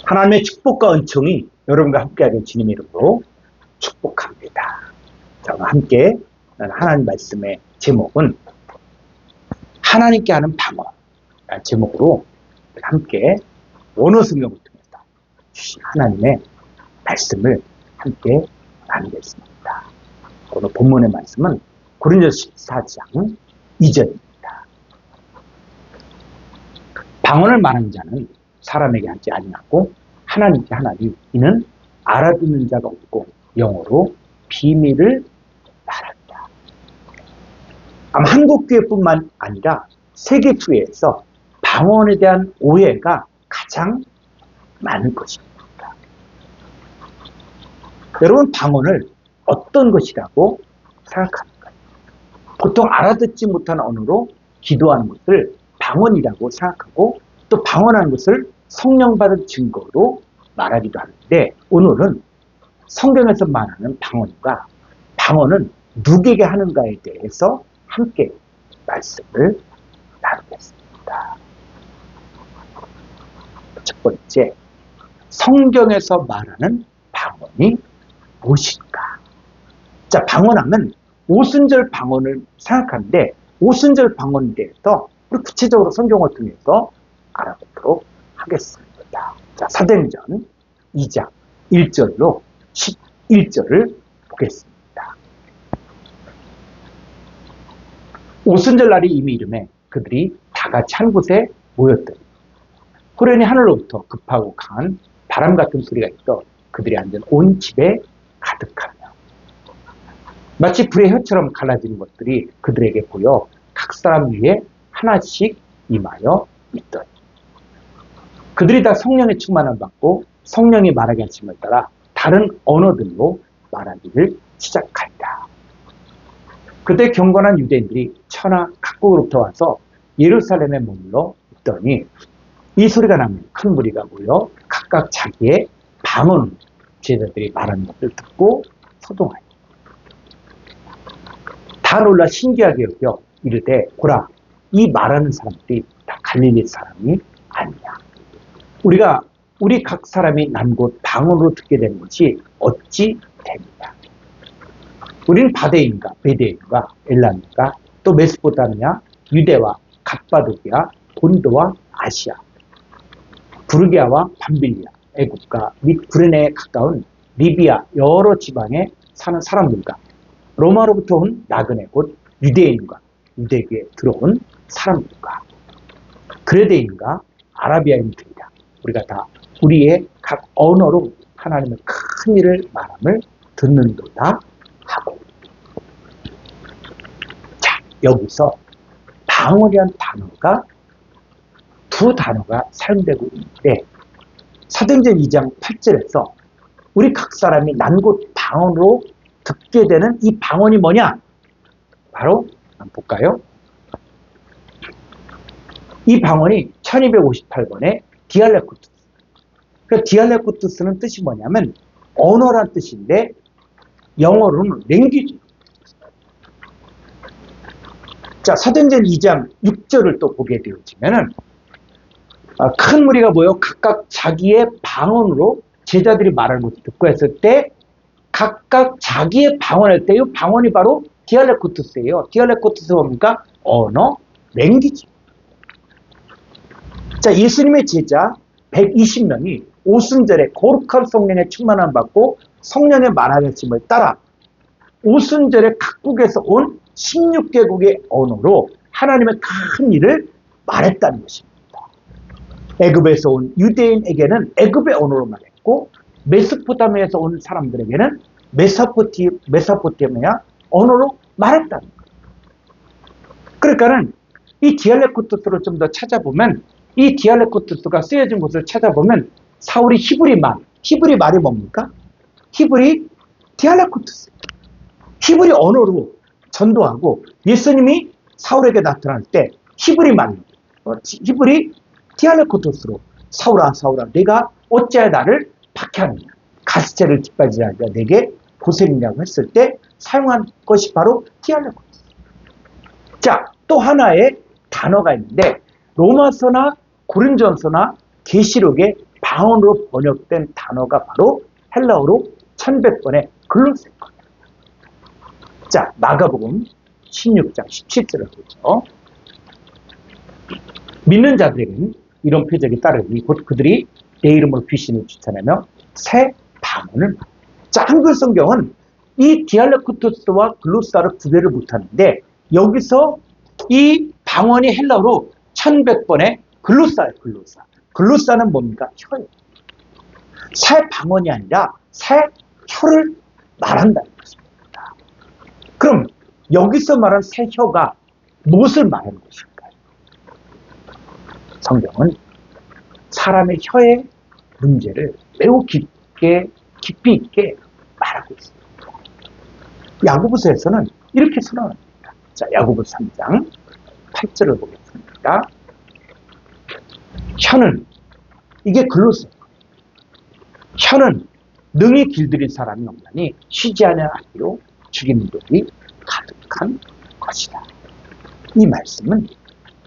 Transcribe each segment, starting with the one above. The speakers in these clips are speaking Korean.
하나님의 축복과 은총이 여러분과 함께하는 주님의 이름으로 축복합니다. 자, 함께 하나님 말씀의 제목은 하나님께 하는 방언이라는 제목으로 함께 원어 성경을 통해서 주신 하나님의 말씀을 함께 나누겠습니다. 오늘 본문의 말씀은 고린도서 14장 2절입니다. 방언을 말하는 자는 사람에게 하지 아니하고 하나님께 하나니 이는 알아듣는 자가 없고 영어로 비밀을 말한다. 아마 한국 교회뿐만 아니라 세계 교회에서 방언에 대한 오해가 가장 많은 것입니다. 여러분, 방언을 어떤 것이라고 생각합니까? 보통 알아듣지 못한 언어로 기도하는 것을 방언이라고 생각하고 또 방언하는 것을 성령 받은 증거로 말하기도 하는데, 오늘은 성경에서 말하는 방언과 방언은 누구에게 하는가에 대해서 함께 말씀을 나누겠습니다. 첫 번째, 성경에서 말하는 방언이 무엇인가? 자, 방언하면 오순절 방언을 생각하는데 오순절 방언에 대해서 우리 구체적으로 성경을 통해서 알아보도록 하겠습니다. 자, 사도행전 2장 1절로 11절을 보겠습니다. 오순절 날이 이미 이름에 그들이 다 같이 한 곳에 모였더니 호련히 하늘로부터 급하고 강한 바람 같은 소리가 있어 그들이 앉은 온 집에 가득하며 마치 불의 혀처럼 갈라지는 것들이 그들에게 보여 각 사람 위에 하나씩 임하여 있더니 그들이 다 성령의 충만함을 받고 성령이 말하게 하심을 따라 다른 언어들로 말하기를 시작하리라. 그때 경건한 유대인들이 천하 각국으로부터 와서 예루살렘에 머물러 있더니 이 소리가 나면 큰 무리가 모여 각각 자기의 방언 제자들이 말하는 것을 듣고 소동하니 다 놀라 신기하게 여겨 이르되 보라, 이 말하는 사람들이 다 갈릴리 사람이 아니냐. 우리 각 사람이 난 곳 방언으로 듣게 되는 것이 어찌 됩니까? 우리는 바데인가 베데인가 엘람인가 또 메소포타미아 유대와 갑바도기아 본도와 아시아 부르기아와 밤빌리아 애국가 및 구레네에 가까운 리비아 여러 지방에 사는 사람들과 로마로부터 온 나그네 곧 유대인과 유대교에 들어온 사람들과 그레데인과 아라비아인들이다. 우리가 다 우리의 각 언어로 하나님의 큰 일을 말함을 듣는도다 하고. 자, 여기서 방언이란 단어가 두 단어가 사용되고 있는데 사도행전 2장 8절에서 우리 각 사람이 난 곳 방언으로 듣게 되는 이 방언이 뭐냐? 바로 한번 볼까요? 이 방언이 1258번의 디알레쿠투스. 그 디알레쿠투스는 뜻이 뭐냐면 언어란 뜻인데 영어로는 랭귀지. 자, 사도행전 2장 6절을 또 보게 되어지면은 큰 무리가 모여 각각 자기의 방언으로 제자들이 말하는 것을 듣고 했을 때 각각 자기의 방언할 때 이 방언이 바로 디알레쿠투스예요. 디알레쿠투스 뭡니까? 언어, 랭귀지. 자, 예수님의 제자 120명이 오순절에 거룩한 성령의 충만함을 받고 성령의 말하심을 따라 오순절에 각국에서 온 16개국의 언어로 하나님의 큰 일을 말했다는 것입니다. 애굽에서 온 유대인에게는 애굽의 언어로 말했고 메소포타미아에서 온 사람들에게는 메소포타미아 언어로 말했다는 거예요. 그러니까는 이 디알레쿠투스를 좀 더 찾아보면 이 디알레쿠투스가 쓰여진 곳을 찾아보면 사울이 히브리 말이 뭡니까? 히브리 디알레쿠투스. 히브리 언어로 전도하고 예수님이 사울에게 나타날 때 히브리 디알레쿠투스로 사울아 내가 어찌하여 나를 박해하느냐 가시체를 뒷바지하여 내게 고생이냐고 했을 때 사용한 것이 바로 디알레쿠투스. 자, 또 하나의 단어가 있는데 로마서나 고린전서나 계시록에 방언으로 번역된 단어가 바로 헬라어로 1100번의 글로세입니다. 자, 마가복음 16장 17절을 보죠. 믿는 자들에게는 이런 표적이 따르니 곧 그들이 내 이름으로 귀신을 쫓아내며 새 방언을 말한다. 자, 한글 성경은 이 디알레크토스와 글로사를 구별을 못하는데 여기서 이 방언이 헬라어로 1100번의 글로사예요. 글로사. 글로사는 뭡니까? 혀예요. 새 방언이 아니라 새 혀를 말한다는 것입니다. 그럼 여기서 말한 새 혀가 무엇을 말하는 것일까요? 성경은 사람의 혀의 문제를 매우 깊이 있게 말하고 있습니다. 야고보서에서는 이렇게 선언합니다. 자, 야고보서 3장 8절을 보겠습니다. 혀는, 이게 글로세요. 혀는 능히 길들인 사람이 없나니 쉬지 않아 하기로 죽임돌이 가득한 것이다. 이 말씀은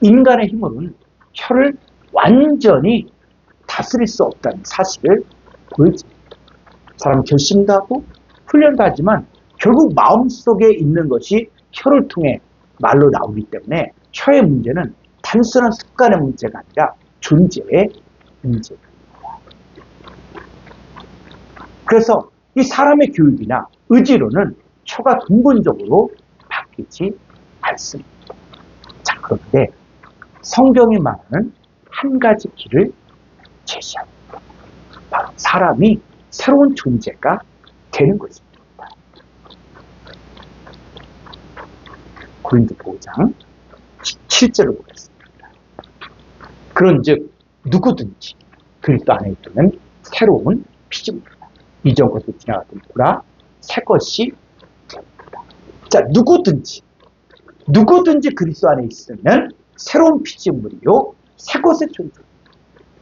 인간의 힘으로는 혀를 완전히 다스릴 수 없다는 사실을 보여줍니다. 사람 결심도 하고 훈련도 하지만 결국 마음속에 있는 것이 혀를 통해 말로 나오기 때문에 혀의 문제는 단순한 습관의 문제가 아니라 존재의 문제입니다. 그래서 이 사람의 교육이나 의지로는 혀가 근본적으로 바뀌지 않습니다. 자, 그런데 성경이 말하는 한 가지 길을 제시합니다. 바로 사람이 새로운 존재가 되는 것입니다. 고린도 5장 17절을 보겠습니다. 그런즉 누구든지 그리스도 안에 있으면 새로운 피조물이다. 이전 것이 지나갔던 보라 새 것이 되었다. 자, 누구든지 그리스도 안에 있으면 새로운 피조물이요 새 것의 존재.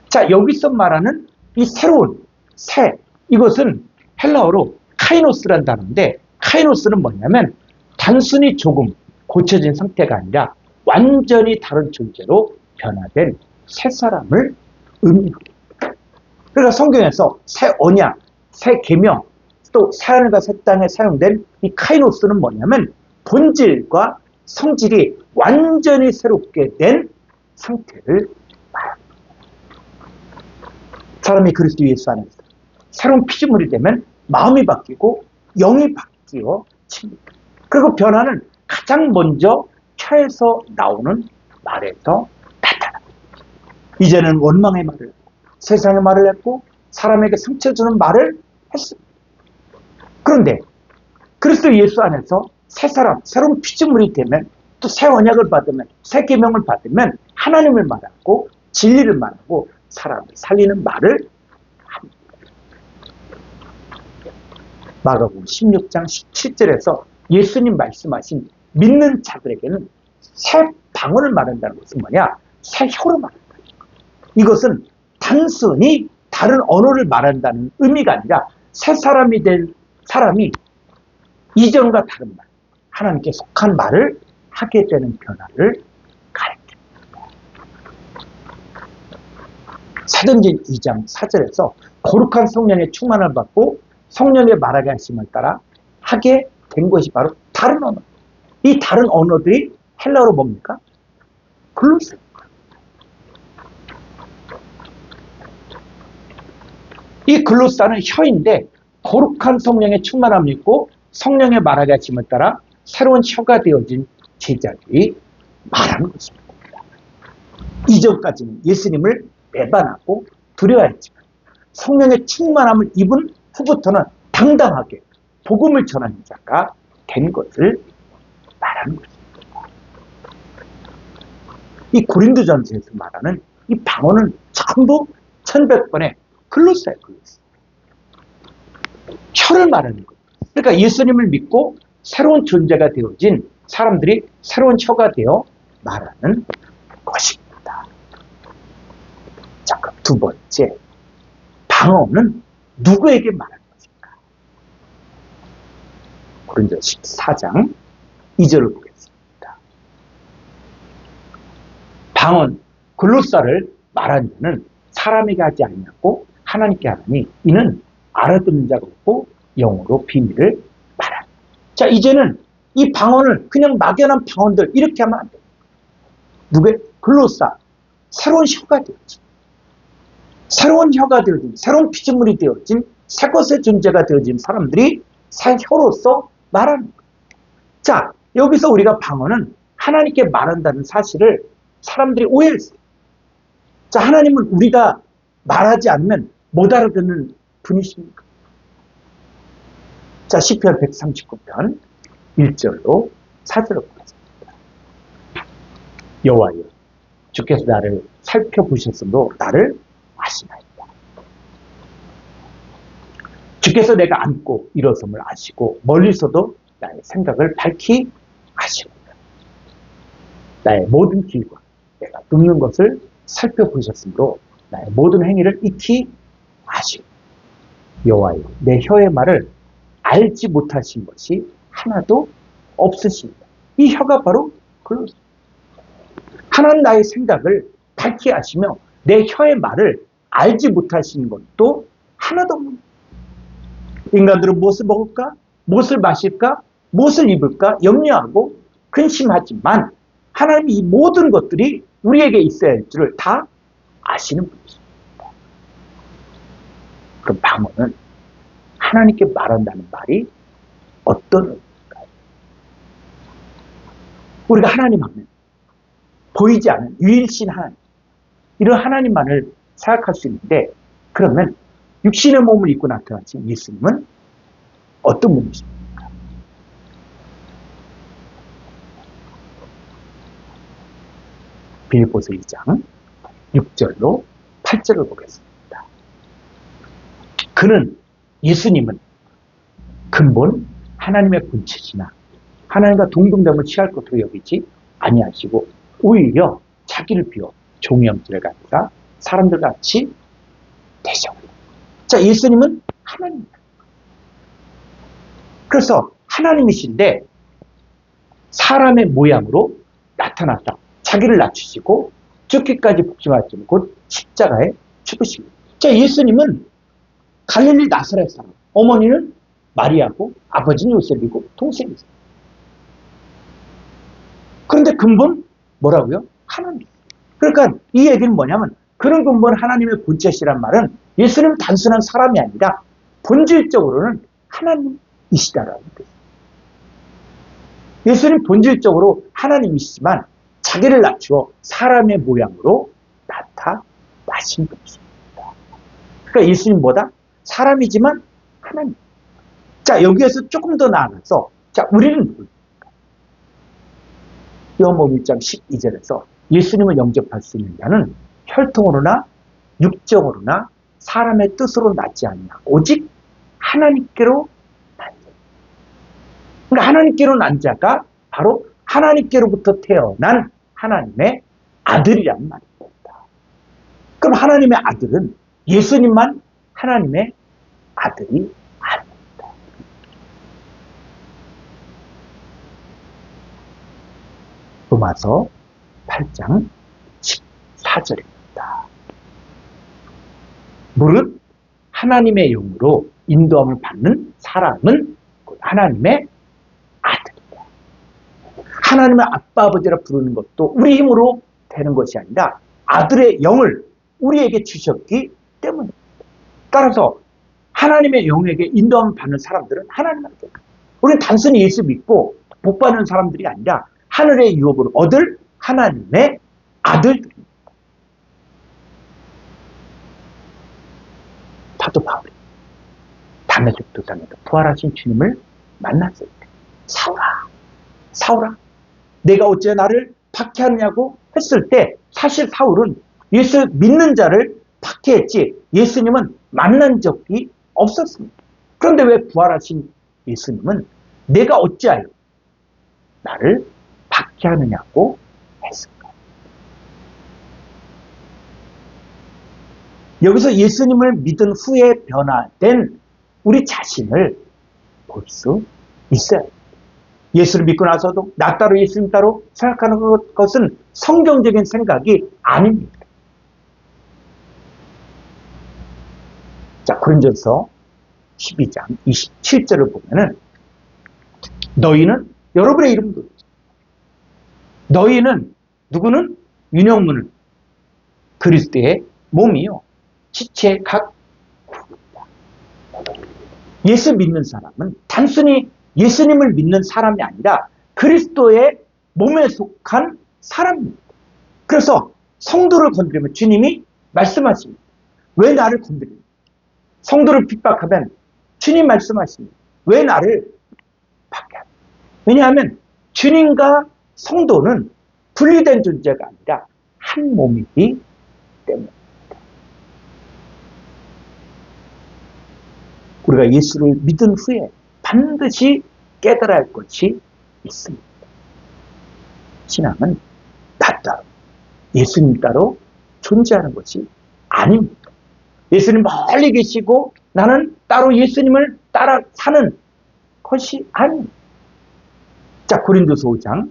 자, 여기서 말하는 이 새로운 새, 이것은 헬라어로 카이노스라는 단어인데 카이노스는 뭐냐면 단순히 조금 고쳐진 상태가 아니라 완전히 다른 존재로 변화된 새 사람을 의미합니다. 그러니까 성경에서 새 언약, 새 계명, 또 새하늘과 새 땅에 사용된 이 카이노스는 뭐냐면 본질과 성질이 완전히 새롭게 된 상태를 말합니다. 사람이 그리스도 예수 안에서 새로운 피조물이 되면 마음이 바뀌고 영이 바뀌어집니다. 그리고 변화는 가장 먼저 혀에서 나오는 말에서 나타납니다. 이제는 원망의 말을 했고 세상의 말을 했고 사람에게 상처 주는 말을 했습니다. 그런데 그리스도 예수 안에서 새 사람, 새로운 피조물이 되면 또 새 언약을 받으면 새 계명을 받으면 하나님을 말하고 진리를 말하고 사람을 살리는 말을 합니다. 마가복음 16장 17절에서 예수님 말씀하신 믿는 자들에게는 새 방언을 말한다는 것은 뭐냐? 새 혀로 말한다는 거예요. 이것은 단순히 다른 언어를 말한다는 의미가 아니라 새 사람이 된 사람이 이전과 다른 말, 하나님께 속한 말을 하게 되는 변화를 가리킵니다. 사도행전 2장 4절에서 거룩한 성령의 충만을 받고 성령의 말하게 하심을 따라 하게 된 것이 바로 다른 언어. 이 다른 언어들이 헬라어로 뭡니까? 글로스. 이 글로사는 혀인데 거룩한 성령의 충만함이 있고 성령의 말하게 하심을 따라 새로운 혀가 되어진 제자들이 말하는 것입니다. 이전까지는 예수님을 배반하고 두려워했지만 성령의 충만함을 입은 후부터는 당당하게 복음을 전하는 자가 된 것을 말하는 것입니다. 이 고린도전서에서 말하는 이 방언은 전부 1100번의 글로사예요. 글로사. 혀를 말하는 거예요. 그러니까 예수님을 믿고 새로운 존재가 되어진 사람들이 새로운 혀가 되어 말하는 것입니다. 자, 그럼 두 번째, 방언은 누구에게 말하는 것인가? 고린도서 14장 2절을 보겠습니다. 방언, 글로사를 말하는 자는 사람에게 하지 아니하고 하나님께 하나니 이는 알아듣는 자가 없고 영어로 비밀을 말하니. 자, 이제는 이 방언을 그냥 막연한 방언들 이렇게 하면 안 돼요. 누구의? 글로사. 새로운 혀가 되어진, 새로운 혀가 되어진, 새로운 피조물이 되어진, 새 것의 존재가 되어진 사람들이 새 혀로서 말하는 거예요. 자, 여기서 우리가 방언은 하나님께 말한다는 사실을 사람들이 오해했어요. 자, 하나님은 우리가 말하지 않으면 못 알아듣는 분이십니까? 자, 시편 139편 1절로 4절로 보겠습니다. 여호와여, 주께서 나를 살펴보셨으므로 나를 아시나이다. 주께서 내가 앉고 일어섬을 아시고 멀리서도 나의 생각을 밝히 아시옵니다. 나의 모든 길과 내가 눕는 것을 살펴보셨으므로 나의 모든 행위를 익히 아시옵니다. 여호와여, 내 혀의 말을 알지 못하신 것이 하나도 없으십니다. 이 혀가 바로 글로스. 하나님 나의 생각을 밝히 아시며 내 혀의 말을 알지 못하시는 것도 하나도 없는. 인간들은 무엇을 먹을까? 무엇을 마실까? 무엇을 입을까? 염려하고 근심하지만 하나님이 이 모든 것들이 우리에게 있어야 할 줄을 다 아시는 분이십니다. 그럼 방언은 하나님께 말한다는 말이 어떤 의미일까요? 우리가 하나님 하면 보이지 않는 유일신 하나님, 이런 하나님만을 생각할 수 있는데, 그러면 육신의 몸을 입고 나타나신 예수님은 어떤 분이십니까? 빌립보서 2장 6절로 8절을 보겠습니다. 그는, 예수님은 근본 하나님의 본체시나 하나님과 동등됨을 취할 것으로 여기지 아니하시고 오히려 자기를 비워 종의 형체를 갖다 사람들 같이 되셨고. 자, 예수님은 하나님입니다. 그래서 하나님이신데 사람의 모양으로 나타나서 자기를 낮추시고 죽기까지 복종하시는 곧 십자가에 죽으십니다. 자, 예수님은 갈릴리 나사렛 사람, 어머니는 마리아고 아버지는 요셉이고 동생이세요. 그런데 근본 뭐라고요? 하나님. 그러니까 이 얘기는 뭐냐면, 그런 근본 하나님의 본체시란 말은 예수님은 단순한 사람이 아니라 본질적으로는 하나님이시다라는 거예요. 예수님 본질적으로 하나님이시지만 자기를 낮추어 사람의 모양으로 나타나신 분이십니다. 그러니까 예수님보다 사람이지만 하나님. 자, 여기에서 조금 더 나아가서, 자, 우리는 누구입니까? 요한복음 1장 12절에서 예수님을 영접할 수 있는 자는 혈통으로나 육정으로나 사람의 뜻으로 낳지 않냐, 오직 하나님께로 난 자. 그러니까 하나님께로 난 자가 바로 하나님께로부터 태어난 하나님의 아들이란 말입니다. 그럼 하나님의 아들은 예수님만 하나님의 아들이 아닙니다. 로마서 8장 14절입니다. 무릇 하나님의 영으로 인도함을 받는 사람은 곧 하나님의 아들이다. 하나님의 아빠 아버지라 부르는 것도 우리 힘으로 되는 것이 아니라 아들의 영을 우리에게 주셨기 때문입니다. 따라서 하나님의 영에게 인도함을 받는 사람들은 하나님 아들. 우리는 단순히 예수 믿고 복 받는 사람들이 아니라 하늘의 유업으로 얻을 하나님의 아들들입니다. 사도 바울이 다메섹 도상에서 부활하신 주님을 만났을 때, 사울아, 내가 어째 나를 박해하느냐고 했을 때, 사실 사울은 예수 믿는 자를 박해했지 예수님은 만난 적이 없었습니다. 그런데 왜 부활하신 예수님은 내가 어찌하여 나를 박해하느냐고 했을까? 여기서 예수님을 믿은 후에 변화된 우리 자신을 볼 수 있어요. 예수를 믿고 나서도 나 따로 예수님 따로 생각하는 것은 성경적인 생각이 아닙니다. 자, 고린도서 12장 27절을 보면은 너희는 여러분의 이름도 너희는 누구는 윤영문은 그리스도의 몸이요 지체 각 예수 믿는 사람은 단순히 예수님을 믿는 사람이 아니라 그리스도의 몸에 속한 사람입니다. 그래서 성도를 건드리면 주님이 말씀하십니다. 왜 나를 건드립니까? 성도를 핍박하면 주님 말씀하십니다. 왜 나를 박해합니까? 왜냐하면 주님과 성도는 분리된 존재가 아니라 한 몸이기 때문입니다. 우리가 예수를 믿은 후에 반드시 깨달아야 할 것이 있습니다. 신앙은 나 따로, 예수님 따로 존재하는 것이 아닙니다. 예수님 멀리 계시고 나는 따로 예수님을 따라 사는 것이 아닙니다. 자, 고린도서 5장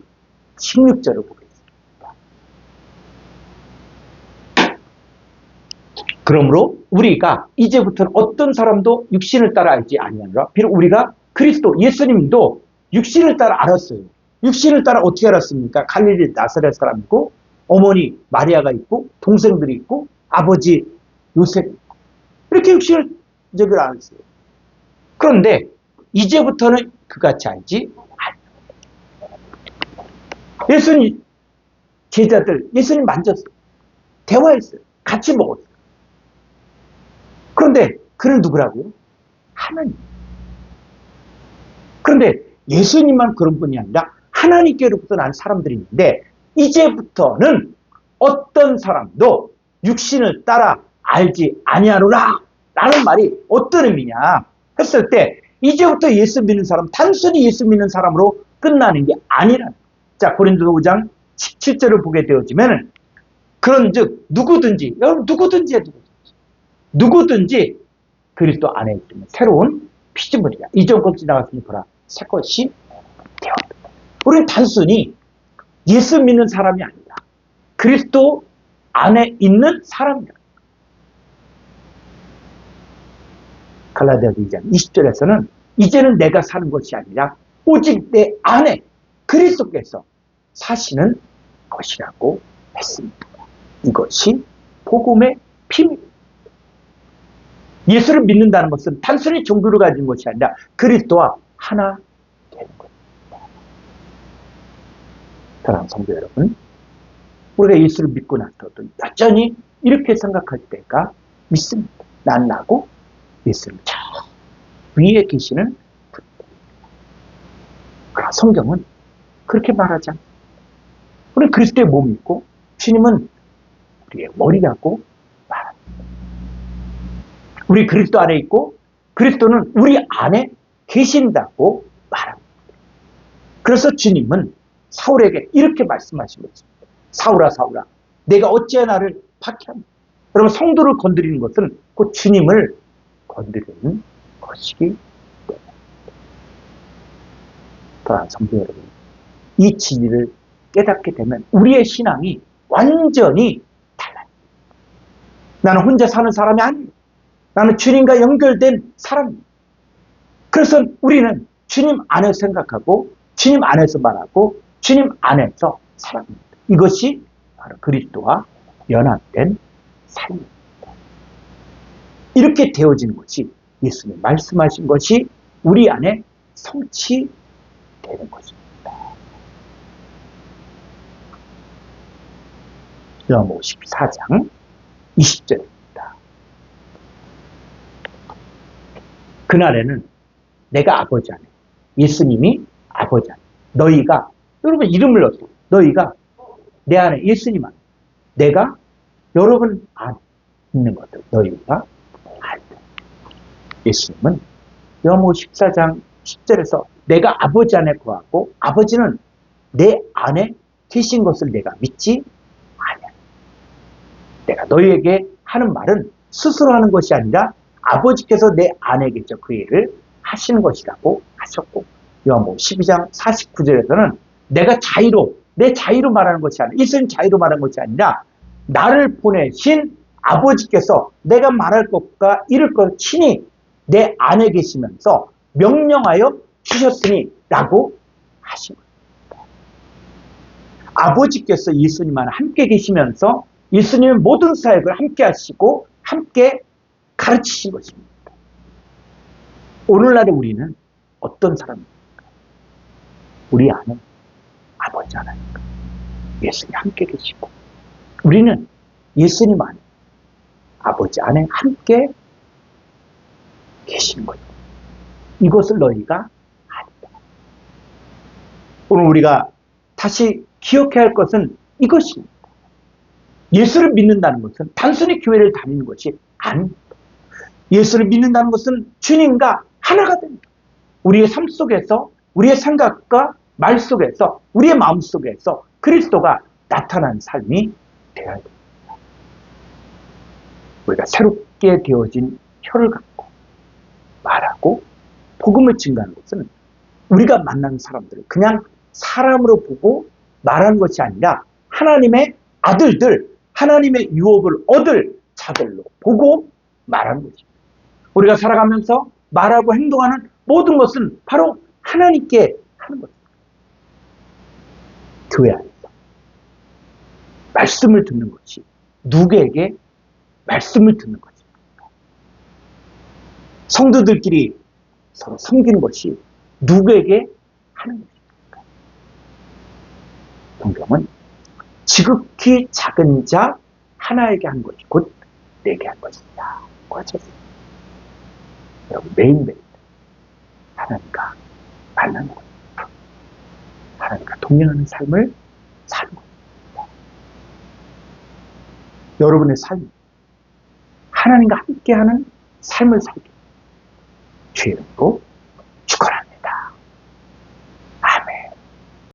16절을 보겠습니다. 그러므로 우리가 이제부터는 어떤 사람도 육신을 따라 알지 아니하노라. 비록 우리가 그리스도 예수님도 육신을 따라 알았어요. 육신을 따라 어떻게 알았습니까? 갈릴리 나사렛 사람이고 어머니 마리아가 있고 동생들이 있고 아버지 요셉 이렇게 육신을 알았어요. 그런데 이제부터는 그같이 알지 않아요. 예수님 제자들 예수님 만졌어요. 대화했어요. 같이 먹었어요. 그런데 그는 누구라고요? 하나님. 그런데 예수님만 그런 분이 아니라 하나님께로부터 난 사람들이 있는데 이제부터는 어떤 사람도 육신을 따라 알지 아니하노라 라는 말이 어떤 의미냐 했을 때 이제부터 예수 믿는 사람 단순히 예수 믿는 사람으로 끝나는 게 아니라 자 고린도서 5장 17절을 보게 되어지면 그런즉 누구든지 여러분 누구든지 그리스도 안에 있으면 새로운 피조물이야. 이전 것 지나갔으니 보라 새 것이 되었다. 우리는 단순히 예수 믿는 사람이 아니라 그리스도 안에 있는 사람이야. 갈라디아서 2장 20절에서는 이제는 내가 사는 것이 아니라 오직 내 안에 그리스도께서 사시는 것이라고 했습니다. 이것이 복음의 비밀입니다. 예수를 믿는다는 것은 단순히 종교를 가진 것이 아니라 그리스도와 하나 되는 것입니다. 사랑하는 성도 여러분, 우리가 예수를 믿고 나서도 여전히 이렇게 생각할 때가 있습니다. 난 나고 예수는 저 위에 계시는 분. 그러나 성경은 그렇게 말하지 않습니다. 우리는 그리스도의 몸이 있고 주님은 우리의 머리라고 말합니다. 우리 그리스도 안에 있고 그리스도는 우리 안에 계신다고 말합니다. 그래서 주님은 사울에게 이렇게 말씀하신 것입니다. 사울아 사울아 내가 어찌하여 나를 박해하느냐. 여러분 성도를 건드리는 것은 곧 주님을 건드리는 것이기 때문입니다. 사랑하는 성도 여러분, 이 진리를 깨닫게 되면 우리의 신앙이 완전히 달라요. 나는 혼자 사는 사람이 아니에요. 나는 주님과 연결된 사람입니다. 그래서 우리는 주님 안에서 생각하고 주님 안에서 말하고 주님 안에서 살아갑니다. 이것이 바로 그리스도와 연합된 삶입니다. 이렇게 되어지는 것이 예수님 말씀하신 것이 우리 안에 성취되는 것입니다. 요한복음 14장 20절입니다. 그날에는 내가 아버지 안에 예수님이 아버지 안에 너희가 여러분 이름을 넣었어요. 너희가 내 안에 예수님 안에 내가 여러분 안에 있는 것들 너희가 알다. 예수님은 요한복음 14장 10절에서 내가 아버지 안에 거하고 아버지는 내 안에 계신 것을 내가 믿지 않아. 내가 너희에게 하는 말은 스스로 하는 것이 아니라 아버지께서 내 안에 계셔 그 일을 하시는 것이라고 하셨고 요한복음 12장 49절에서는 내가 내 자유로 말하는 것이 아니라 예수님 자유로 말하는 것이 아니라 나를 보내신 아버지께서 내가 말할 것과 이룰 것 친히 내 안에 계시면서 명령하여 주셨으니 라고 하신 겁니다. 아버지께서 예수님 안에 함께 계시면서 예수님의 모든 사역을 함께 하시고 함께 가르치신 것입니다. 오늘날의 우리는 어떤 사람입니까? 우리 안에 아버지 하나님과 예수님 함께 계시고 우리는 예수님 안에 아버지 안에 함께 계시는 거죠. 이것을 너희가 아니다. 오늘 우리가 다시 기억해야 할 것은 이것입니다. 예수를 믿는다는 것은 단순히 교회를 다니는 것이 아닙니다. 예수를 믿는다는 것은 주님과 하나가 됩니다. 우리의 삶 속에서, 우리의 생각과 말 속에서, 우리의 마음 속에서 그리스도가 나타난 삶이 되어야 됩니다. 우리가 새롭게 되어진 혀를 갖고 말하고 복음을 증거하는 것은 우리가 만나는 사람들을 그냥 사람으로 보고 말하는 것이 아니라 하나님의 아들들, 하나님의 유업을 얻을 자들로 보고 말하는 것입니다. 우리가 살아가면서 말하고 행동하는 모든 것은 바로 하나님께 하는 것입니다. 교회 안에서 말씀을 듣는 것이 누구에게 말씀을 듣는 것입니다. 성도들끼리 서로 섬기는 것이 누구에게 하는 것입니까? 성경은 지극히 작은 자 하나에게 한 것이 곧 내게 한 것이다. 하셨습니다. 여러분 매일매일 하나님과 만나는 것입니다. 하나님과 동행하는 삶을 사는 것입니다. 여러분의 삶이 하나님과 함께하는 삶을 살게 주의 이름으로